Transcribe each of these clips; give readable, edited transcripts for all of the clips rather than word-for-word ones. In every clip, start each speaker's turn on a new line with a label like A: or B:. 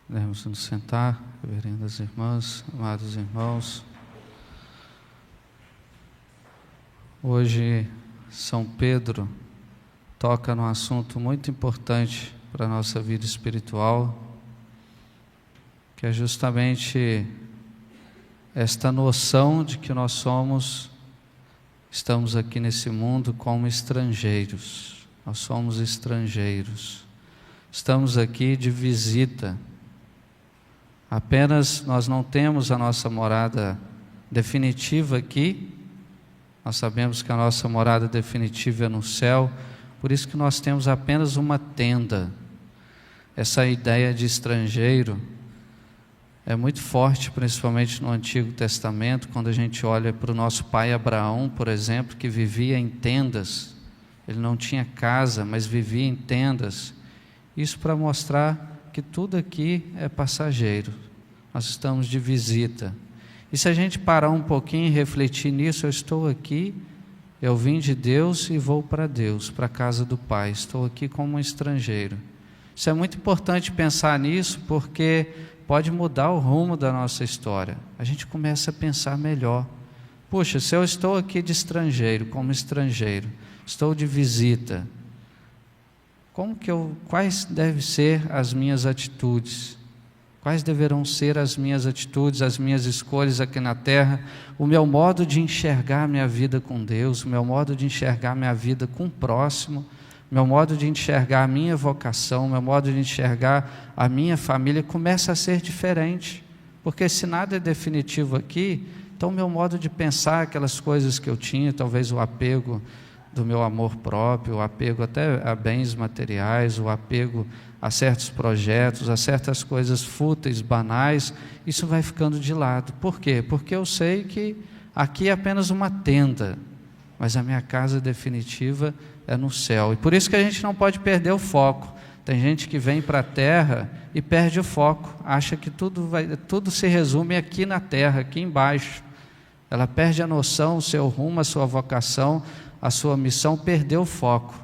A: Devemos nos sentar, reverendas irmãs, amados irmãos. Hoje, São Pedro toca num assunto muito importante para a nossa vida espiritual, que é justamente esta noção de que nós estamos aqui nesse mundo como estrangeiros. Nós somos estrangeiros. Estamos aqui de visita. Apenas nós não temos a nossa morada definitiva aqui. Nós sabemos que a nossa morada definitiva é no céu, por isso que nós temos apenas uma tenda. Essa ideia de estrangeiro é muito forte, principalmente no Antigo Testamento, quando a gente olha para o nosso pai Abraão, por exemplo, que vivia em tendas. Ele não tinha casa, mas vivia em tendas. Isso para mostrar que tudo aqui é passageiro. Nós estamos de visita. E se a gente parar um pouquinho e refletir nisso, eu estou aqui, eu vim de Deus e vou para Deus, para a casa do Pai. Estou aqui como um estrangeiro. Isso é muito importante pensar nisso, porque pode mudar o rumo da nossa história. A gente começa a pensar melhor. Puxa, se eu estou aqui de estrangeiro, como estrangeiro, estou de visita, quais devem ser as minhas atitudes? Quais deverão ser as minhas atitudes, as minhas escolhas aqui na terra? O meu modo de enxergar minha vida com Deus, o meu modo de enxergar minha vida com o próximo, o meu modo de enxergar a minha vocação, o meu modo de enxergar a minha família começa a ser diferente. Porque se nada é definitivo aqui, então o meu modo de pensar aquelas coisas que eu tinha, talvez o apego do meu amor próprio, o apego até a bens materiais, o apego a certos projetos, a certas coisas fúteis, banais, isso vai ficando de lado. Por quê? Porque eu sei que aqui é apenas uma tenda, mas a minha casa definitiva é no céu. E por isso que a gente não pode perder o foco. Tem gente que vem para a terra e perde o foco, acha que tudo se resume aqui na terra, aqui embaixo. Ela perde a noção, o seu rumo, a sua vocação, a sua missão, perdeu o foco.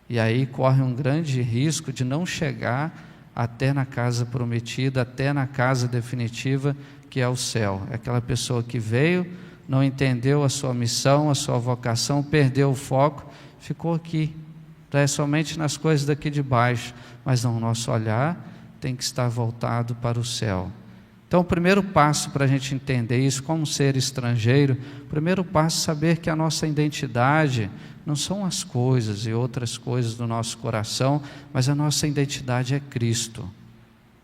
A: E aí corre um grande risco de não chegar até na casa prometida, até na casa definitiva, que é o céu. É aquela pessoa que veio, não entendeu a sua missão, a sua vocação, perdeu o foco, ficou aqui. É somente nas coisas daqui de baixo, mas não, o nosso olhar tem que estar voltado para o céu. Então o primeiro passo para a gente entender isso, como ser estrangeiro, o primeiro passo é saber que a nossa identidade não são as coisas e outras coisas do nosso coração, mas a nossa identidade é Cristo.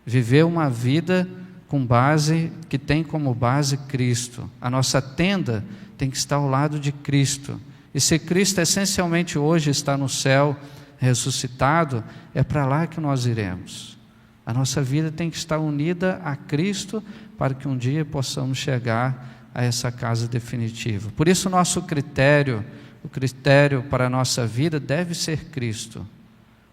A: Viver uma vida com base, que tem como base Cristo. A nossa tenda tem que estar ao lado de Cristo. E se Cristo essencialmente hoje está no céu, ressuscitado, é para lá que nós iremos. A nossa vida tem que estar unida a Cristo para que um dia possamos chegar a essa casa definitiva. Por isso o nosso critério, o critério para a nossa vida deve ser Cristo.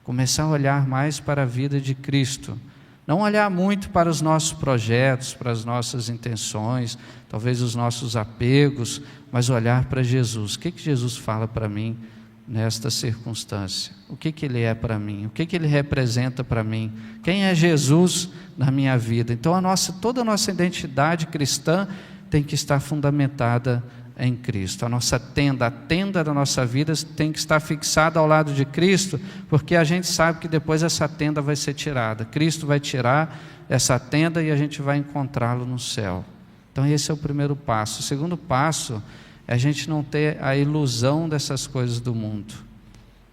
A: Começar a olhar mais para a vida de Cristo. Não olhar muito para os nossos projetos, para as nossas intenções, talvez os nossos apegos, mas olhar para Jesus. O que Jesus fala para mim nesta circunstância? O que Ele é para mim? O que Ele representa para mim? Quem é Jesus na minha vida? Então toda a nossa identidade cristã tem que estar fundamentada em Cristo. A nossa tenda, a tenda da nossa vida tem que estar fixada ao lado de Cristo, porque a gente sabe que depois essa tenda vai ser tirada. Cristo vai tirar essa tenda e a gente vai encontrá-lo no céu. Então esse é o primeiro passo. O segundo passo é a gente não ter a ilusão dessas coisas do mundo.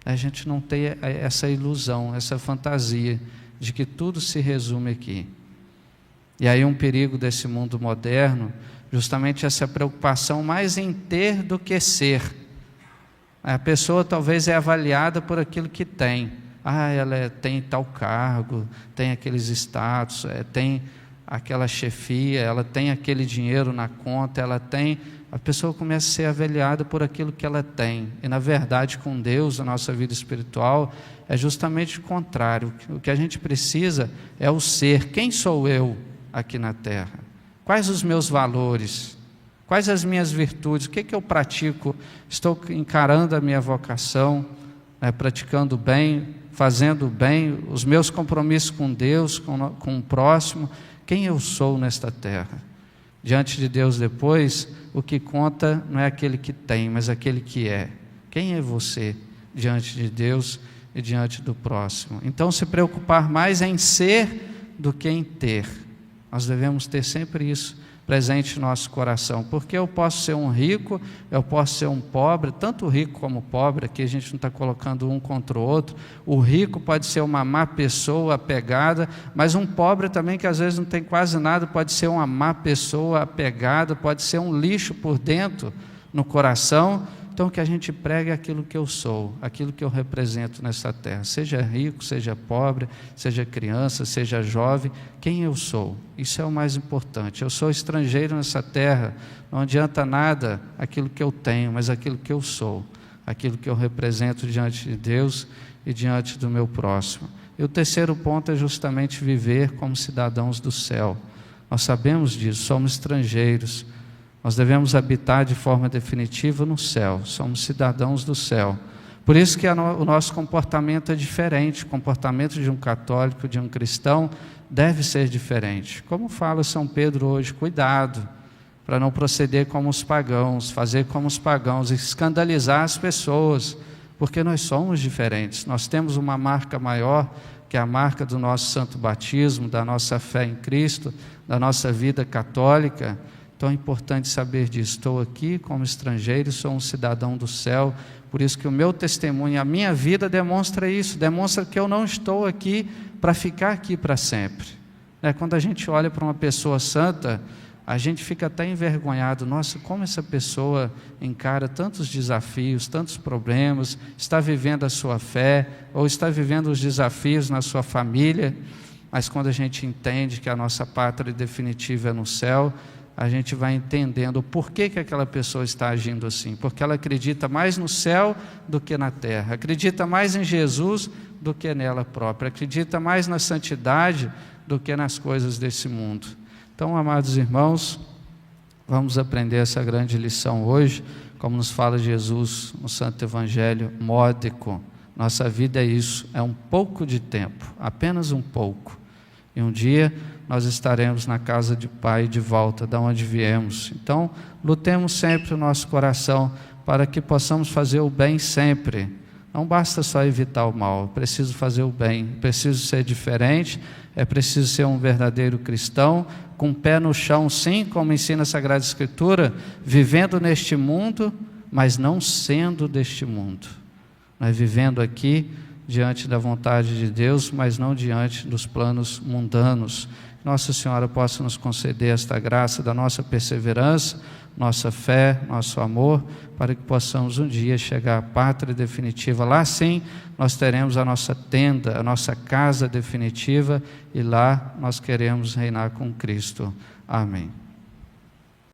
A: A gente não ter essa ilusão, essa fantasia de que tudo se resume aqui. E aí um perigo desse mundo moderno, justamente essa preocupação mais em ter do que ser. A pessoa talvez é avaliada por aquilo que tem. Ela tem tal cargo, tem aqueles status, tem aquela chefia, ela tem aquele dinheiro na conta, a pessoa começa a ser avaliada por aquilo que ela tem. E na verdade, com Deus, a nossa vida espiritual é justamente o contrário. O que a gente precisa é o ser. Quem sou eu aqui na terra? Quais os meus valores? Quais as minhas virtudes? O que eu pratico? Estou encarando a minha vocação, praticando bem, fazendo o bem, os meus compromissos com Deus, com o próximo, quem eu sou nesta terra. Diante de Deus depois, o que conta não é aquele que tem, mas aquele que é. Quem é você diante de Deus e diante do próximo? Então, se preocupar mais em ser do que em ter. Nós devemos ter sempre isso presente no nosso coração, porque eu posso ser um rico, eu posso ser um pobre, tanto rico como pobre, aqui a gente não está colocando um contra o outro. O rico pode ser uma má pessoa apegada, mas um pobre também, que às vezes não tem quase nada, pode ser uma má pessoa apegada, pode ser um lixo por dentro, no coração. Então, que a gente pregue aquilo que eu sou, aquilo que eu represento nessa terra, seja rico, seja pobre, seja criança, seja jovem, quem eu sou, isso é o mais importante. Eu sou estrangeiro nessa terra, não adianta nada aquilo que eu tenho, mas aquilo que eu sou, aquilo que eu represento diante de Deus e diante do meu próximo. E o terceiro ponto é justamente viver como cidadãos do céu. Nós sabemos disso, somos estrangeiros. Nós devemos habitar de forma definitiva no céu, somos cidadãos do céu. Por isso que o nosso comportamento é diferente, o comportamento de um católico, de um cristão, deve ser diferente. Como fala São Pedro hoje, cuidado, para não proceder como os pagãos, fazer como os pagãos, escandalizar as pessoas, porque nós somos diferentes, nós temos uma marca maior, que é a marca do nosso santo batismo, da nossa fé em Cristo, da nossa vida católica. Então é importante saber disso. Estou aqui como estrangeiro, sou um cidadão do céu, por isso que o meu testemunho, a minha vida demonstra isso, demonstra que eu não estou aqui para ficar aqui para sempre. Quando a gente olha para uma pessoa santa, a gente fica até envergonhado. Nossa, como essa pessoa encara tantos desafios, tantos problemas, está vivendo a sua fé, ou está vivendo os desafios na sua família. Mas quando a gente entende que a nossa pátria definitiva é no céu, a gente vai entendendo o porquê que aquela pessoa está agindo assim, porque ela acredita mais no céu do que na terra, acredita mais em Jesus do que nela própria, acredita mais na santidade do que nas coisas desse mundo. Então, amados irmãos, vamos aprender essa grande lição hoje, como nos fala Jesus no Santo Evangelho, módico. Nossa vida é isso, é um pouco de tempo, apenas um pouco. E um dia nós estaremos na casa de Pai de volta, da onde viemos. Então, lutemos sempre o nosso coração para que possamos fazer o bem sempre. Não basta só evitar o mal, é preciso fazer o bem, é preciso ser diferente, é preciso ser um verdadeiro cristão, com o pé no chão, sim, como ensina a Sagrada Escritura, vivendo neste mundo, mas não sendo deste mundo. Nós vivendo aqui diante da vontade de Deus, mas não diante dos planos mundanos. Nossa Senhora possa nos conceder esta graça da nossa perseverança, nossa fé, nosso amor, para que possamos um dia chegar à pátria definitiva. Lá sim, nós teremos a nossa tenda, a nossa casa definitiva, e lá nós queremos reinar com Cristo. Amém.